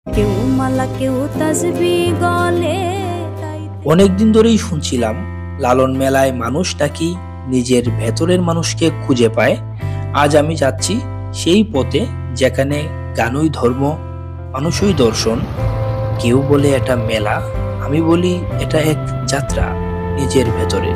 কেউ মালা কেউ তাসবিহ গলে। অনেকদিন ধরেই শুনছিলাম লালন মেলায় মানুষ নাকি নিজের ভেতরের মানুষকে খুঁজে পায়। আজ আমি যাচ্ছি সেই পথে যেখানে গানই ধর্ম, মানুষই দর্শন। কেউ বলে এটা মেলা, আমি বলি এটা এক যাত্রা নিজের ভেতরে।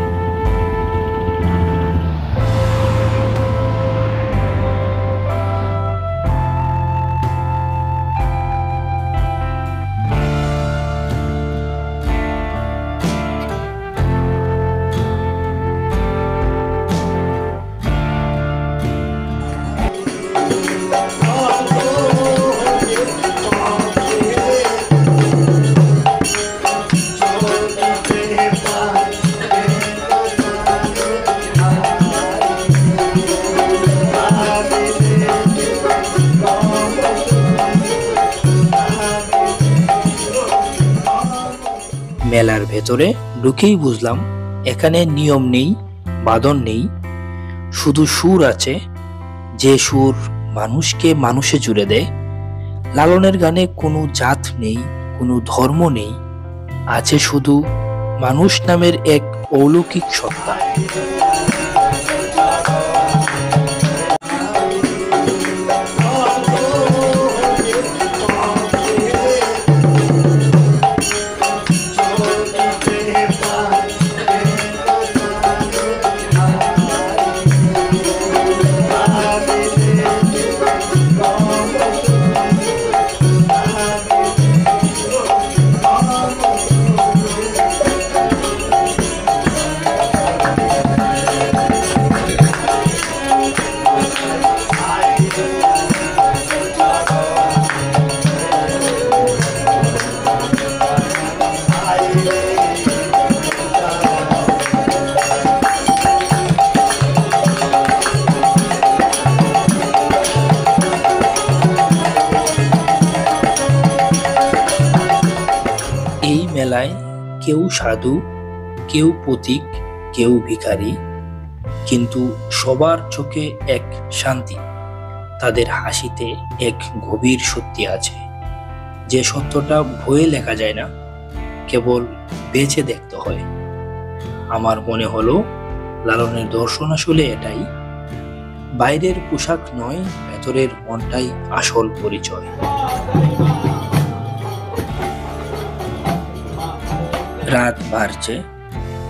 মেলার ভেতরে ঢুকেই বুঝলাম এখানে নিয়ম নেই, বাঁধন নেই, শুধু সুর আছে, যে সুর মানুষকে মানুষে জুড়ে দেয়। লালনের গানে কোনো জাত নেই, কোনো ধর্ম নেই, আছে শুধু মানুষ নামের এক অলৌকিক সত্তা। এই মেলায় কেউ সাধু, কেউ পথিক, কেউ ভিখারি, কিন্তু সবার চোখে এক শান্তি। তাদের হাসিতে এক গভীর সত্যি আছে, যে সত্যটা বইয়ে লেখা যায় না, কেবল বেঁচে দেখতে হয়। আমার মনে হলো লালনের দর্শন আসলে এটাই, বাইরের পোশাক নয়, ভেতরের মনটাই আসল পরিচয়। রাত বাড়ছে,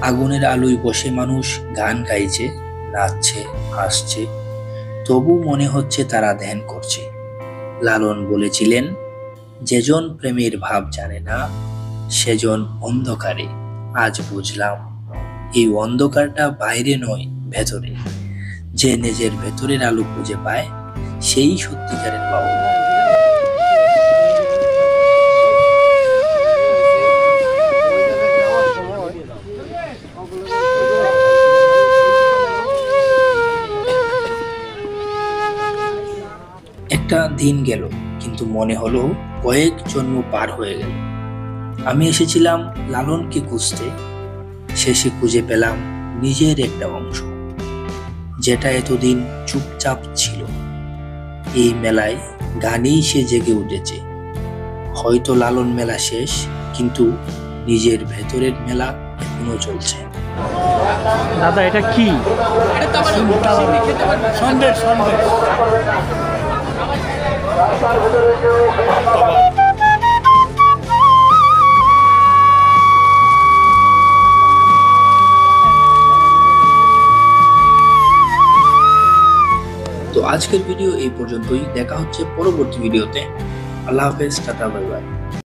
আগুনের আলোয় বসে মানুষ গান গাইছে, নাচছে, হাসছে, তবু মনে হচ্ছে তারা ধ্যান করছে। লালন বলেছিলেন, যেজন প্রেমের ভাব জানে না সেজন অন্ধকারে। আজ বুঝলাম এই অন্ধকারটা বাইরে নয়, ভেতরে। যে নিজের ভেতরের আলো খুঁজে পায় সেই সত্যিকারের বাউল। একটা দিন গেল, কিন্তু মনে হলো কয়েক জন্ম পার হয়ে গেল। আমি এসেছিলাম লালনকে খুঁজতে, শেষে খুঁজে পেলাম নিজের একটা অংশ, যেটা এতদিন চুপচাপ ছিল। এই মেলায় গানেই সে জেগে উঠেছে। হয়তো লালন মেলা শেষ, কিন্তু নিজের ভেতরের মেলা এখনো চলছে। দাদা এটা কি? সন্দেশ। তো আজকের ভিডিও এই পর্যন্তই, দেখা হচ্ছে পরবর্তী ভিডিওতে। আল্লাহ হাফেজ, টাটা, বাই বাই।